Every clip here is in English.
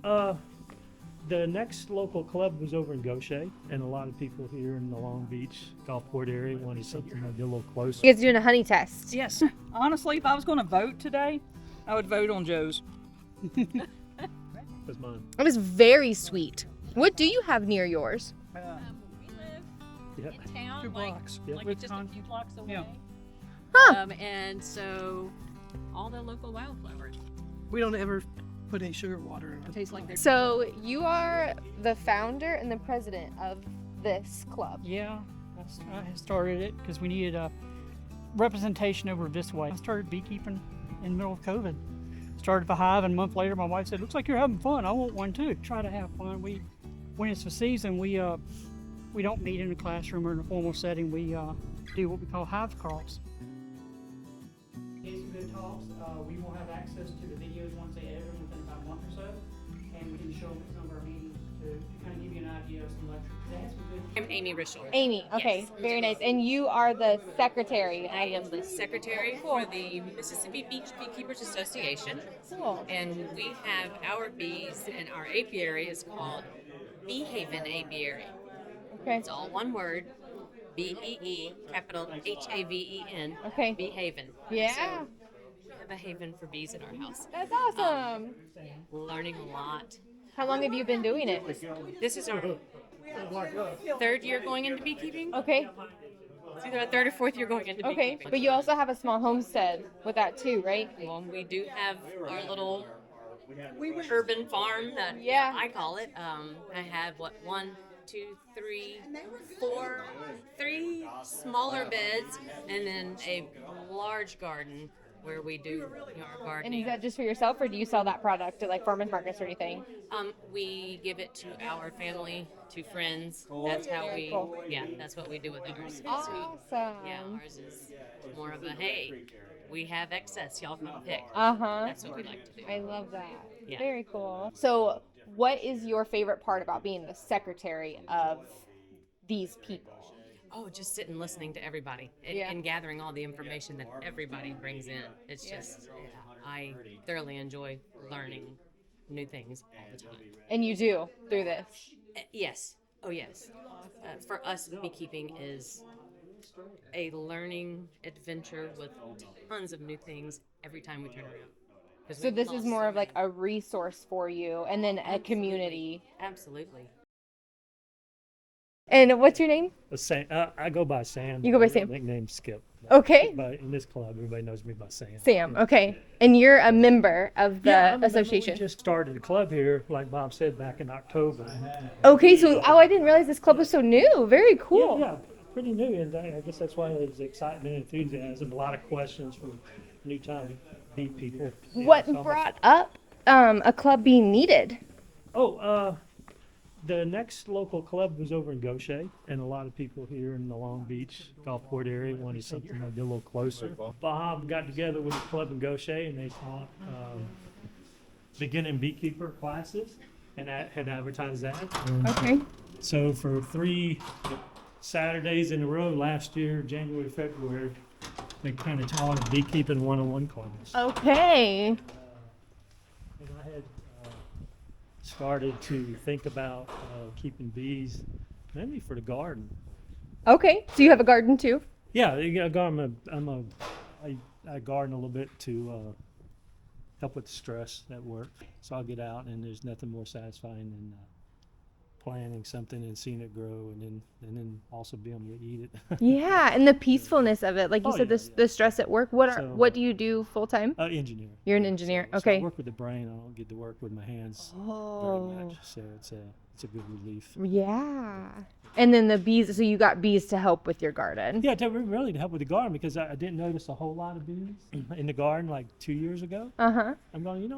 Uh, the next local club was over in Gaucher, and a lot of people here in the Long Beach Gulfport area wanted something maybe a little closer. You guys doing a honey test? Yes. Honestly, if I was going to vote today, I would vote on Joe's. That's mine. It was very sweet. What do you have near yours? We live Yep. in town, 2 like, blocks. Yep. like just a few blocks away. Yeah. Huh. And so all the local wildflowers. We don't ever put any sugar water in it. Tastes like they're So you are the founder and the president of this club. Yeah, I started it because we needed a representation over this way. I started beekeeping in the middle of COVID. Started the hive, and a month later, my wife said, "Looks like you're having fun. I want one too." Try to have fun. When it's the season, we don't meet in a classroom or in a formal setting. We do what we call hive crawls. Get some good talks. We will have access to the videos once they edit them within about a month or so, and we can show them at some of our meetings to kind of give you an idea of some lectures. They had some good. I'm Amy Rischel. Amy, okay, Yes. very nice. And you are the secretary. I am the secretary for the Mississippi Beach Beekeepers Association, Cool. and we have our bees, and our apiary is called Bee Haven Apiary. Okay. It's all one word, BEE, capital HAVEN, Okay. Bee Haven. Yeah. So we have a haven for bees in our house. That's awesome. Learning a lot. How long have you been doing it? This is our third year going into beekeeping. Okay. It's either our third or fourth year going into Okay. beekeeping. But you also have a small homestead with that too, right? Well, we do have our little urban farm that Yeah. I call it. I have one, two, three, four, three smaller beds, and then a large garden where we do our And gardening. is that just for yourself, or do you sell that product at like farmers markets or anything? We give it to our family, to friends. That's how we, Cool. yeah, that's what we do with ours. Awesome. Yeah, ours is more of a, hey, we have excess, y'all can pick. Uh-huh. That's what we like to do. I love that. Yeah. Very cool. So, what is your favorite part about being the secretary of these people? Oh, just sitting listening to everybody and, Yeah. and gathering all the information that everybody brings in. It's just, I thoroughly enjoy learning new things all the time. And you do through this. Yes. Oh, yes. For us, beekeeping is a learning adventure with tons of new things every time we turn around. 'Cause So we've this is lost more so of like many. a resource for you, and then a community. Absolutely. And what's your name? I go by Sam. You go by Sam? Nickname Skip. Okay. But in this club, everybody knows me by Sam. Sam. Okay. And you're a member of the Yeah, I'm a member. association. We just started a club here, like Bob said, back in October. Okay. So, I didn't realize this club was so new. Very cool. Yeah, pretty new, and I guess that's why there's excitement and enthusiasm. A lot of questions from new-time bee people. What So- brought up a club being needed? The next local club was over in Gaucher, and a lot of people here in the Long Beach Gulfport area wanted something maybe a little closer. Bob got together with a club in Gaucher, and they taught beginning beekeeper classes, and that had advertised that. Okay. So for 3 Saturdays in a row last year, January, February, they kind of taught a beekeeping 101 class. Okay. And I had started to think about keeping bees, mainly for the garden. Okay. So you have a garden too? Yeah, I garden a little bit to help with the stress at work. So I'll get out, and there's nothing more satisfying than planting something and seeing it grow, and then also being able to eat it. Yeah, and the peacefulness of it, like you Oh, said, yeah, the stress at work. What So, what do you do full time? Engineer. You're an engineer. So I Okay. work with the brain. I don't get to work with my hands very Oh. much, so it's a good relief. Yeah. And then the bees. So you got bees to help with your garden. Yeah, really to help with the garden, because I didn't notice a whole lot of bees in the garden like 2 years ago. Uh huh. I'm going, I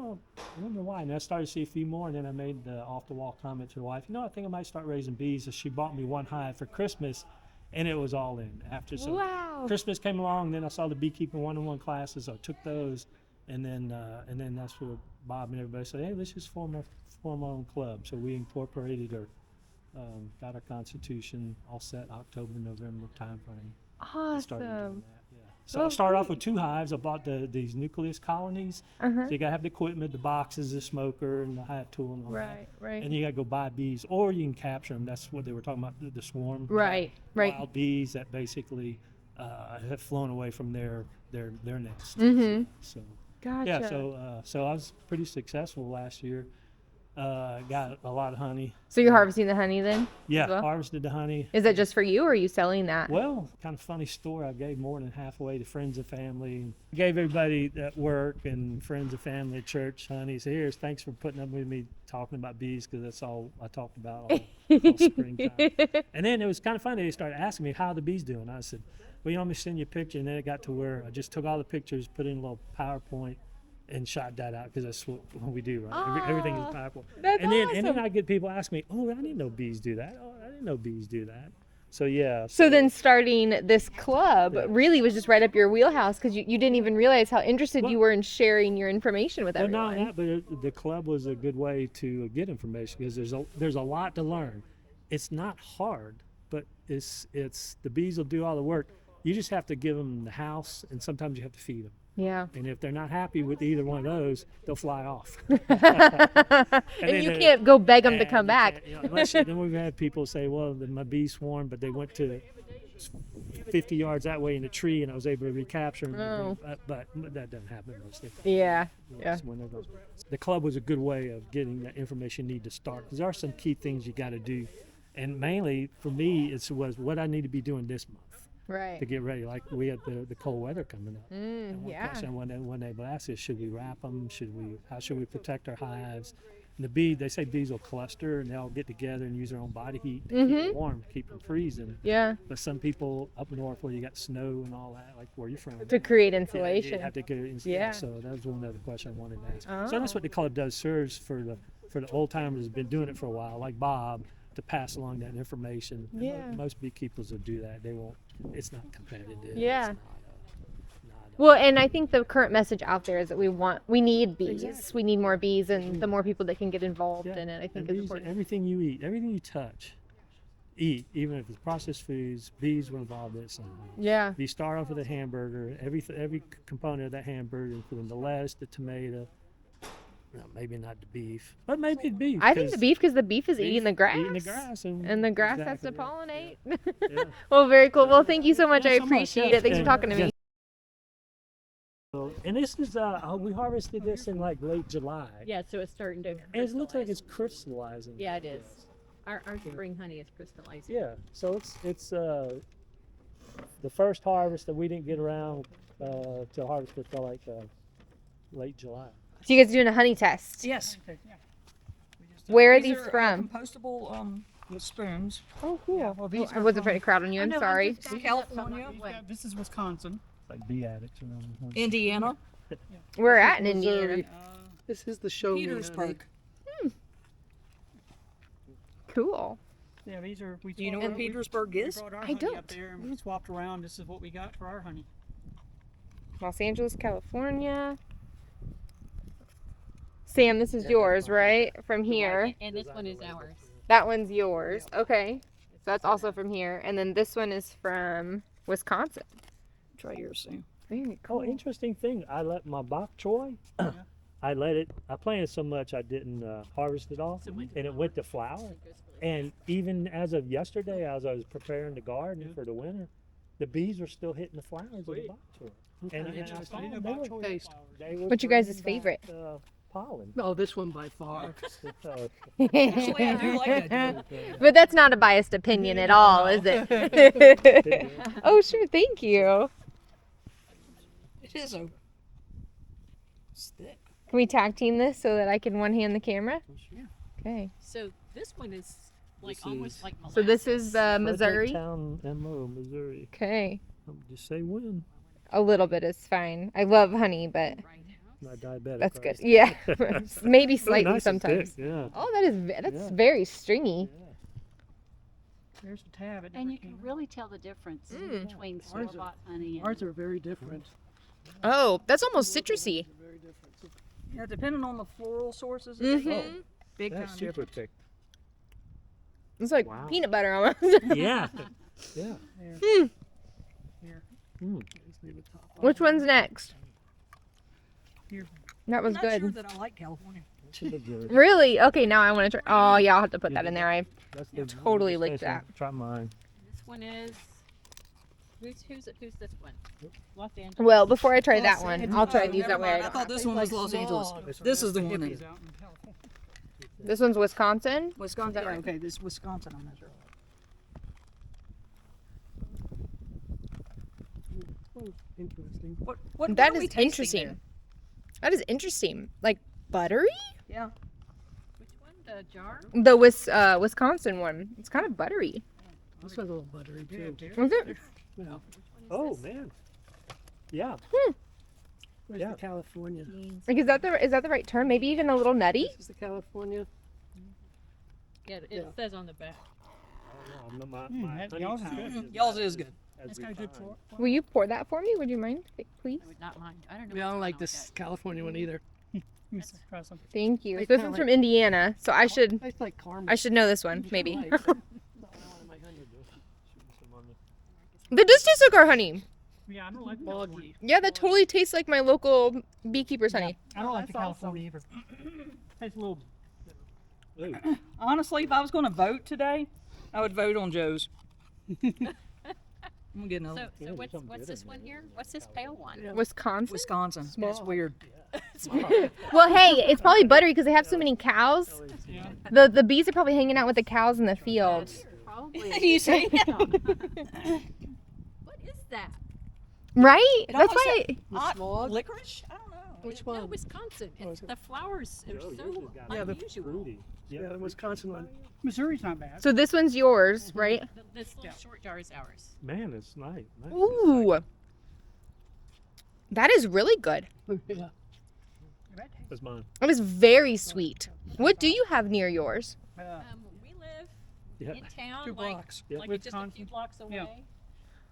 wonder why. And I started to see a few more, and then I made the off-the-wall comment to the wife, I think I might start raising bees. So she bought me one hive for Christmas, and it was all in. After so Wow. Christmas came along, then I saw the beekeeping 101 classes, so I took those, and then that's where Bob and everybody said, hey, let's just form our own club. So we incorporated or got our constitution all set October, November timeframe. Started doing Awesome. that, yeah. So I started off with 2 hives. I bought these nucleus colonies. Uh-huh. So you gotta have the equipment, the boxes, the smoker, and the hive tool and all that. Right. And you gotta go buy bees, or you can capture them. That's what they were talking about, the swarm. Right. Wild bees that basically have flown away from their nest. Mm-hmm. So Gotcha. yeah, so I was pretty successful last year. Got a lot of honey. So you're harvesting the honey then? Yeah, well? harvested the honey. Is that just for you, or are you selling that? Well, kind of funny story. I gave more than half away to friends and family. I gave everybody at work and friends and family at church honey. So here's thanks for putting up with me talking about bees, because that's all I talked about all springtime. And then it was kind of funny. They started asking me how the bees doing. I said, well, you want me to send you a picture? And then it got to where I just took all the pictures, put in a little PowerPoint, and shot that out, because that's what we do, right? Everything is Aw, PowerPoint. that's and then awesome. I get people ask me, oh, I didn't know bees do that. Oh, I didn't know bees do that. So yeah. So then starting this club Yeah. really was just right up your wheelhouse, because you didn't even realize how interested you were in sharing your information with Well, everyone. not that, but the club was a good way to get information, because there's a lot to learn. It's not hard, but it's the bees will do all the work. You just have to give them the house, and sometimes you have to feed them. Yeah. And if they're not happy with either one of those, they'll fly off. And then you they- can't go beg them to And come you back. can't, unless then we've had people say, well, my bees swarmed, but they went to 50 yards that way in a tree, and I was able to recapture them. Oh. But that doesn't happen most of the time. Yeah. Yeah. It's one of those. The club was a good way of getting that information you need to start, because there are some key things you got to do. And mainly for me, it was what I need to be doing this month Right. to get ready. Like we had the cold weather coming up. And one yeah. question one day asked is, should we wrap them? How should we protect our hives? And they say bees will cluster and they'll get together and use their own body heat to keep them warm, to keep them freezing. Yeah. But some people up north where you got snow and all that, like where you're from, To create yeah, insulation. you have to get it. Yeah. So that was one other question I wanted to ask. Oh. So that's what the club does. Serves for the old timers who've been doing it for a while, like Bob, to pass along that information. And Yeah. most beekeepers will do that. They won't. It's not competitive. Yeah. It's Well, and I think the current message out there is that we need bees. Exactly. We need more bees, and the more people that can get involved Yeah. in it, I think And is bees, important. everything you eat, everything you touch, eat, even if it's processed foods, bees were involved in it somehow. Yeah. You start off with a hamburger, every component of that hamburger, including the lettuce, the tomato, no, maybe not the beef, but maybe the beef. I think the 'cause beef, because the beef is eating the grass. Eating the grass. And the grass has to exactly, pollinate. Yeah. Well, very cool. Well, thank you so much. Yeah, I so much, appreciate yeah. it. Thanks for And- talking to me. yeah. And this is we harvested this in like late July. Yeah, so it's starting to. And it looks like crystallize. it's crystallizing. Yeah, it is. Our spring honey is crystallizing. Yeah. So it's the first harvest that we didn't get around to harvest until like late July. So you guys doing a honey test? Yes. Where are these are, from? Compostable spoons. Oh, cool. Yeah, well, these I are wasn't from- trying to crowd on you. I'm sorry. California, This is Wisconsin. Like bee addicts around. Indiana, We're at in Missouri. Indiana. This is the show. Petersburg. Cool. Yeah, these are. Do you know where Petersburg We is? brought our I honey don't. up there and we swapped around. This is what we got for our honey. Los Angeles, California. Sam, this is yours, right? From here. And this one is ours. That one's yours. Okay. So that's also from here. And then this one is from Wisconsin. Try yours, Sam. Very Oh, interesting thing. I let my bok choy. I planted so much I didn't harvest it all, and it went to flower. And even as of yesterday, as I was preparing the garden for the winter, the bees were still hitting the flowers of the bok choy. And I saw them, they were What's your guys' bringing favorite? back, pollen. Oh, this one by far. So, Actually, I do like that. But that's not a biased opinion at all, is it? Oh, sure. Thank you. It is a stick. Can we tag team this so that I can one hand the camera? Okay. So this one is like This almost is- like molasses. So this is Missouri. Fredericktown, MO, Missouri. Okay. Just say when. A little bit is fine. I love honey, but Not diabetic. that's good. Christ. Yeah. Maybe Ooh, slightly nice and sometimes. thick, yeah. Oh, that's Yeah. very stringy. There's the tab. It And never you can came really tell the difference Mm. between Ours are- store-bought honey and Ours are very different. Oh, that's almost citrusy. Very different. Yeah, depending on the floral sources. Mhm. Big That's time. super thick. It's like Wow. peanut butter almost. Yeah. Yeah. Here. Mm. Which one's next? Here. That was I'm not good. sure that I like California. Really? Okay, now I want to try. Oh yeah, I'll have to put that in there. I That's the totally the like station. that. Try mine. This one is. Who's this one? Los Angeles. Well, before I try Los that one, Angeles. I'll try Oh, these never that way. I mind. I don't thought have- this one was Los Angeles. This is the one. Hippies out in California. This one's Wisconsin. Wisconsin. that right? Okay, this is Wisconsin. I'm not sure. Interesting. What That are we is tasting interesting. there? That is interesting. Like buttery? Yeah. Which one? The jar? The Wisconsin one. It's kind of buttery. This one's a little buttery too. Is it? Oh man. Yeah. Where's Yeah. the California? Like, is that the right term? Maybe even a little nutty. This is the California. Yeah, it Yeah. says on the back. I don't know. My that- honey y'all's is taste good. Y'all's is good. as That's got a good refined. floor. Will you pour that for me? Would you mind, please? I would not mind. I don't know. Yeah, I what's don't like going on this California one either. Try some. Thank you. I This kinda one's like- from Indiana, so I should Tastes like caramel. know this one maybe. Light. Not a lot of my honey. That does taste like our honey. Yeah, I don't like Foggy. Yeah, that totally tastes like my local beekeeper's honey. I don't like the That's awesome. California either. Tastes a little. Ooh. Honestly, if I was going to vote today, I would vote on Joe's. I'm getting So, a so what's this one here? What's this pale one? Wisconsin. Wisconsin. That's weird. Well, hey, it's probably buttery because they have so many cows. Yeah. The bees are probably hanging out with the cows in the fields. Probably. You see? What is that? Right? It That's almost why. The smog? Licorice? I don't know. Which No, one? Wisconsin. Oh, It's is it? the flowers are Joe, yours so has got Yeah, the unusual. fruity. Yeah, the Wisconsin one. Missouri's not bad. So this one's yours, right? This little short jar is ours. Man, it's nice. Nice. Ooh. That is really good. Yeah. That's mine. It was very sweet. What do you have near yours? We live Yeah. in town, 2 like, blocks. Yeah. like just a few Wisconsin. blocks away. Yeah.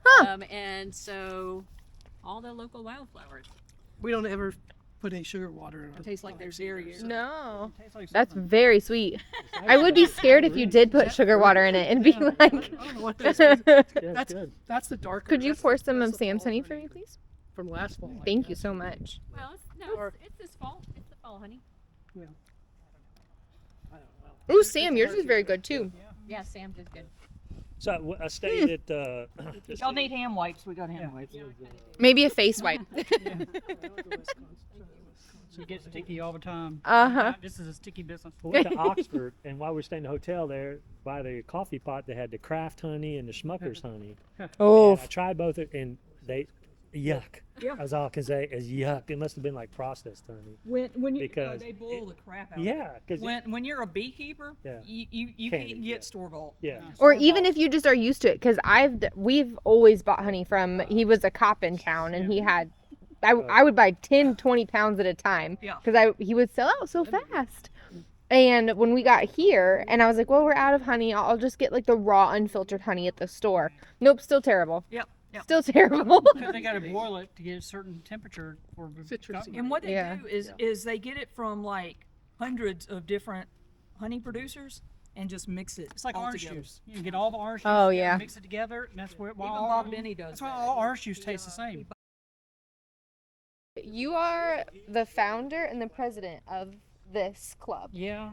Huh. And so all the local wildflowers. We don't ever put any sugar water in It our tastes like there's cereal. No. Tastes like That's something. very sweet. I would be scared if you did put sugar water in it and be like. I don't know what this is. Yeah, That's- it's good. That's the darker. Could you that's pour the- some that's of the Sam's fall honey for me, honey please? From last fall. I Thank you guess. so much. Well, it's this fall. It's the fall, honey. I don't know. Ooh, Sam, yours is very good too. Yeah, Sam did good. So I stayed at. just Y'all need hand wipes. We got hand Yeah. wipes. Maybe a face wipe. So you get sticky all the time. Uh-huh. This is a sticky business. I went to Oxford, and while we were staying in the hotel there, by the coffee pot, they had the Kraft honey and the Smucker's honey. Oh, And I tried both, and they, yuck. Yeah. I was all can say is yuck. It must have been like processed honey. When you Because they boil the crap out. of it. Yeah, because When you're a beekeeper, Yeah. you Can't can't eat get that. store bought. yeah. or even if you just are used to it, because we've always bought honey from. He was a cop in town, and he had. I would buy 10, 20 pounds at a time Yeah. because he would sell out so fast. And when we got here, and I was like, well, we're out of honey. I'll just get like the raw, unfiltered honey at the store. Nope, still terrible. Yep. Yep. Still terrible. Because they got to boil it to get a certain temperature for Citrusy. And what they Yeah. do is they get it from like hundreds of different honey producers and just mix it. It's like all orange together. juice. You can get all the orange juice. Oh, and yeah. Mix it together, and that's where Even Bob Benny does That's why that. all orange juice tastes the same. You are the founder and the president of this club. Yeah,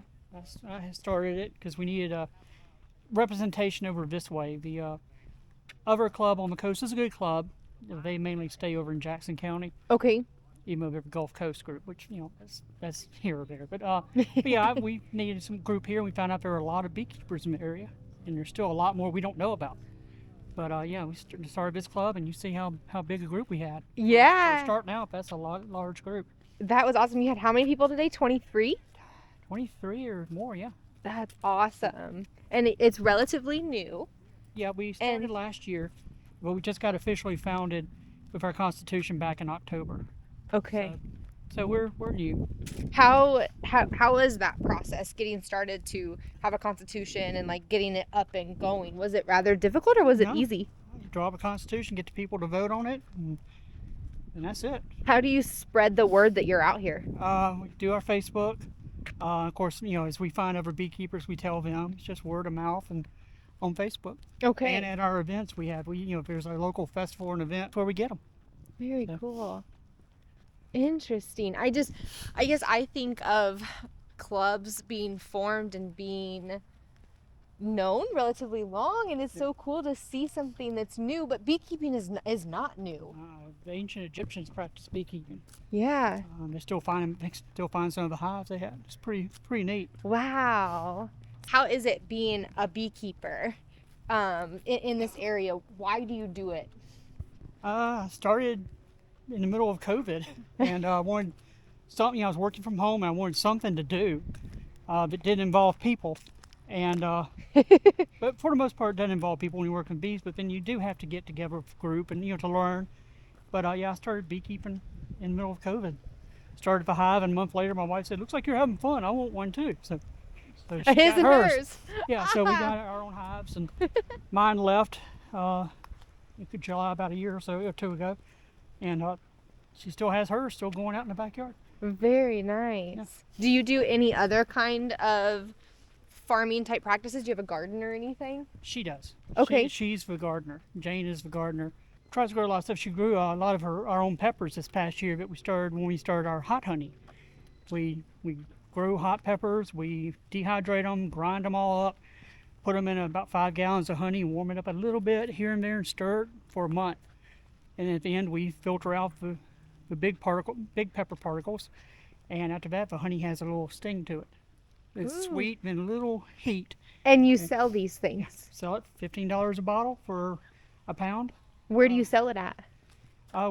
I started it because we needed a representation over this way. The other club on the coast is a good club. They mainly stay over in Jackson County, Okay. even though they're a Gulf Coast group, which that's here or there. But yeah, we needed some group here. We found out there were a lot of beekeepers in the area, and there's still a lot more we don't know about. But yeah, we started this club, and you see how big a group we had. For Yeah. starting out, that's a large group. That was awesome. You had how many people today? 23? 23 or more, yeah. That's awesome. And it's relatively new. Yeah, we started last year, but we just got officially founded with our constitution back in October. Okay. So we're new. How is that process getting started to have a constitution and like getting it up and going? Was it rather difficult or was it No. easy? Draw up a constitution, get the people to vote on it, and that's it. How do you spread the word that you're out here? We do our Facebook. Of course, as we find other beekeepers, we tell them. It's just word of mouth and on Facebook. Okay. And at our events, if there's a local festival or an event, where we get them. Very Yeah. cool. Interesting. I guess I think of clubs being formed and being known relatively long, and it's so cool to see something that's new, but beekeeping is not new. The ancient Egyptians practiced beekeeping. Yeah. They still find some of the hives they had. It's pretty neat. Wow. How is it being a beekeeper in this area? Why do you do it? I started in the middle of COVID, and I wanted something. I was working from home, and I wanted something to do that didn't involve people. And but for the most part, it doesn't involve people when you work with bees. But then you do have to get together with a group and to learn. But yeah, I started beekeeping in the middle of COVID. Started the hive, and a month later, my wife said, "Looks like you're having fun. I want one too." So she got His and hers. Yeah, so we got our own hives, and mine left in July, about a year or two ago, and she still has hers, still going out in the backyard. Very nice. Yeah. Do you do any other kind of farming type practices? Do you have a garden or anything? She does. Okay. She's the gardener. Jane is the gardener. Tries to grow a lot of stuff. She grew a lot of our own peppers this past year that we started when we started our hot honey. We grow hot peppers, we dehydrate them, grind them all up, put them in about 5 gallons of honey, warm it up a little bit here and there, and stir it for a month. And at the end, we filter out the big pepper particles. And after that, the honey has a little sting to it. It's Ooh. sweet and a little heat. And you sell these things. Sell it $15 a bottle for a pound. Where do you sell it at?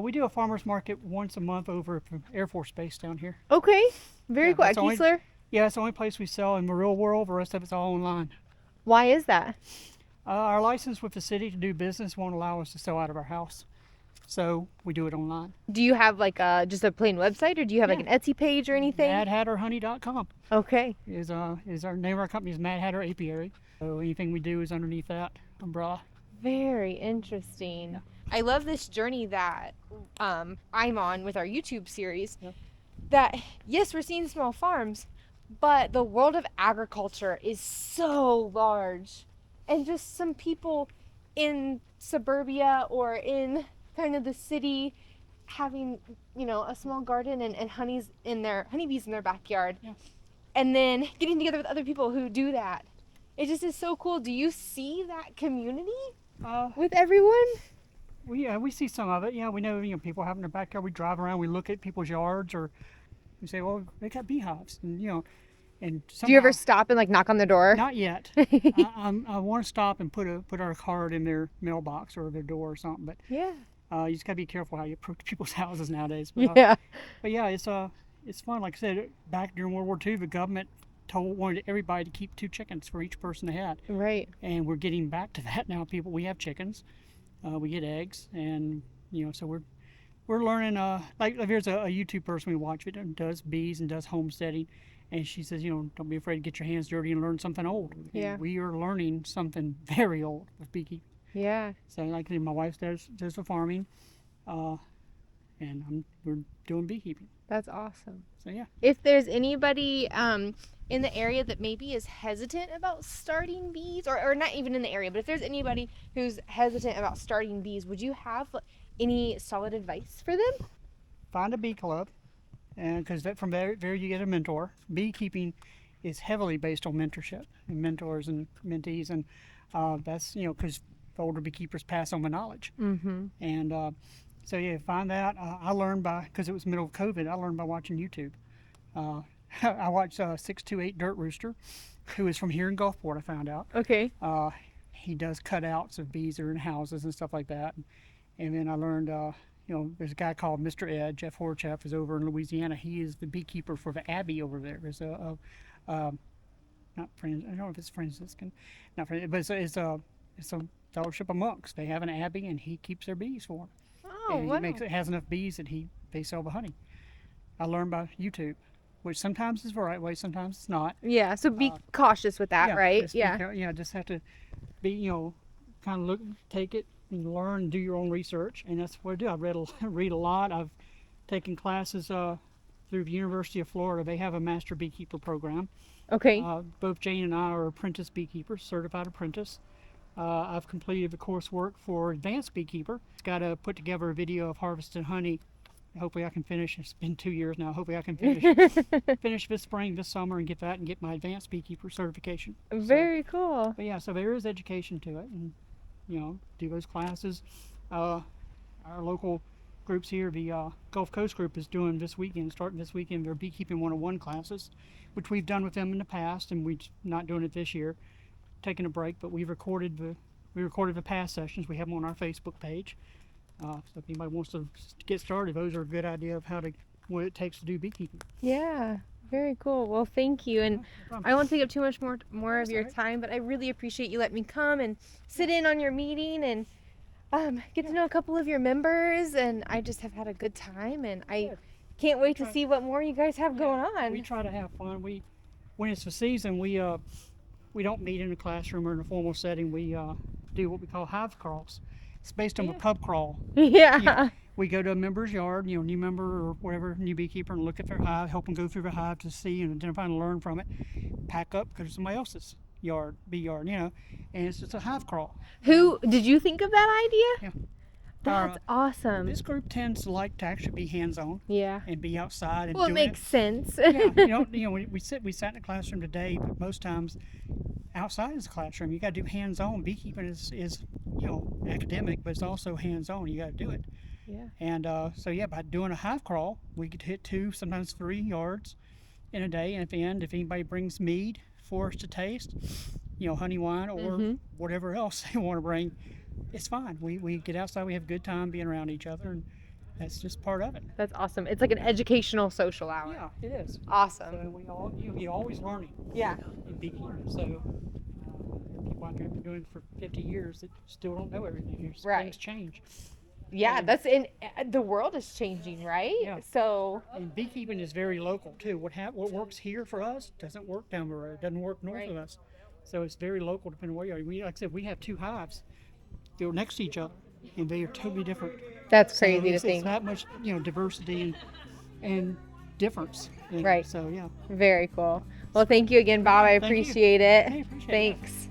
We do a farmer's market once a month over at the Air Force Base down here. Okay. Very Yeah, cool. At that's only- Keesler? Yeah, it's the only place we sell in the real world. The rest of it's all online. Why is that? Our license with the city to do business won't allow us to sell out of our house, so we do it online. Do you have like just a plain website, or do you have like an Etsy page or anything? MadHatterHoney.com Okay. is our name of our company is Mad Hatter Apiary. So anything we do is underneath that umbrella. Very interesting. I love this journey that I'm on with our YouTube series. Yeah. That, yes, we're seeing small farms, but the world of agriculture is so large. And just some people in suburbia or in kind of the city having, a small garden and honeybees in their backyard. Yeah. And then getting together with other people who do that. It just is so cool. Do you see that community with everyone? We see some of it. Yeah, we know people have in their backyard. We drive around, we look at people's yards, or we say, well, they got beehives, and and Do you ever somehow- stop and like knock on the door? Not yet. I want to stop and put our card in their mailbox or their door or something, but Yeah. you just gotta be careful how you approach people's houses nowadays. But, Yeah. But yeah, it's fun. Like I said, back during World War II, the government wanted everybody to keep 2 chickens for each person they had, Right. and we're getting back to that now. We have chickens, we get eggs, and so we're learning. Like there's a YouTube person we watch that does bees and does homesteading, and she says, don't be afraid to get your hands dirty and learn something old. And Yeah. we are learning something very old with beekeeping. Yeah. So like my wife does the farming, and we're doing beekeeping. That's awesome. So yeah. If there's anybody in the area that maybe is hesitant about starting bees, or not even in the area, but if there's anybody who's hesitant about starting bees, would you have any solid advice for them? Find a bee club, and because from there you get a mentor. Beekeeping is heavily based on mentorship and mentors and mentees, and that's because the older beekeepers pass on the knowledge. Mm-hmm. And so yeah, find that. I learned because it was the middle of COVID. I learned by watching YouTube. I watched 628 Dirt Rooster, who is from here in Gulfport. I found out. Okay. He does cutouts of bees that are in houses and stuff like that. And then I learned, there's a guy called Mr. Ed. Jeff Horchef is over in Louisiana. He is the beekeeper for the Abbey over there. There's not friends. I don't know if it's Franciscan, not friends, but it's a fellowship of monks. They have an abbey, and he keeps their bees for them. Oh, And wow. he has enough bees that they sell the honey. I learned by YouTube, which sometimes is the right way, sometimes it's not. Yeah, so be cautious with that, Yeah, right? just Yeah. just have to be, kind of look, take it and learn, do your own research, and that's what I do. I read a lot. I've taken classes through the University of Florida. They have a master beekeeper program. Okay. Both Jane and I are apprentice beekeepers, certified apprentice. I've completed the coursework for advanced beekeeper. Got to put together a video of harvesting honey. Hopefully I can finish. It's been 2 years now. Hopefully I can finish this spring, this summer, and get that and get my advanced beekeeper certification. Very cool. But yeah, so there is education to it, and do those classes. Our local groups here, the Gulf Coast group, is doing this weekend, starting this weekend, their beekeeping 101 classes, which we've done with them in the past, and we're not doing it this year, taking a break. But we recorded the past sessions. We have them on our Facebook page. So if anybody wants to get started, those are a good idea of what it takes to do beekeeping. Yeah, very cool. Well, thank you. And I won't take up too much more of your all right. time, but I really appreciate you letting me come and sit in on your meeting and get to know a couple of your members. And I just have had a good time, and I can't wait to see what more you guys have going on. We try to have fun. When it's the season, we don't meet in a classroom or in a formal setting. We do what we call hive crawls. It's based on a pub crawl. Yeah. We go to a member's yard, new member or whatever, new beekeeper, and look at their hive, help them go through the hive to see and identify and learn from it. Pack up, go to somebody else's yard, bee yard, and it's just a hive crawl. Who did you think of that idea? Yeah. That's awesome. This group tends to like to actually be hands-on Yeah. and be outside and Well, it doing makes sense. we sat in the classroom today, but most times outside is the classroom. You got to do hands-on. Beekeeping is academic, but it's also hands-on. You got to do it. Yeah. And by doing a hive crawl, we could hit 2, sometimes 3 yards in a day. And at the end, if anybody brings mead for us to taste, honey wine or whatever else they want to bring, it's fine. We get outside, we have a good time being around each other, and that's just part of it. That's awesome. It's like an educational social hour. Yeah, it is. Awesome. So you're always learning Yeah. in beekeeping. So people out there have been doing it for 50 years that still don't know everything. Right. Things change. Yeah, that's the world is changing, right? Yeah. So And beekeeping is very local too. What works here for us doesn't work down the road. Doesn't work north of us. So it's very local depending on where you are. Like I said, we have 2 hives. They're next to each other, and they are totally different. that's So crazy to it's think. that much, diversity and difference. Right. So yeah. Very cool. Well, thank you again, Bob. I Thank you. appreciate it. Hey, appreciate it. Thanks.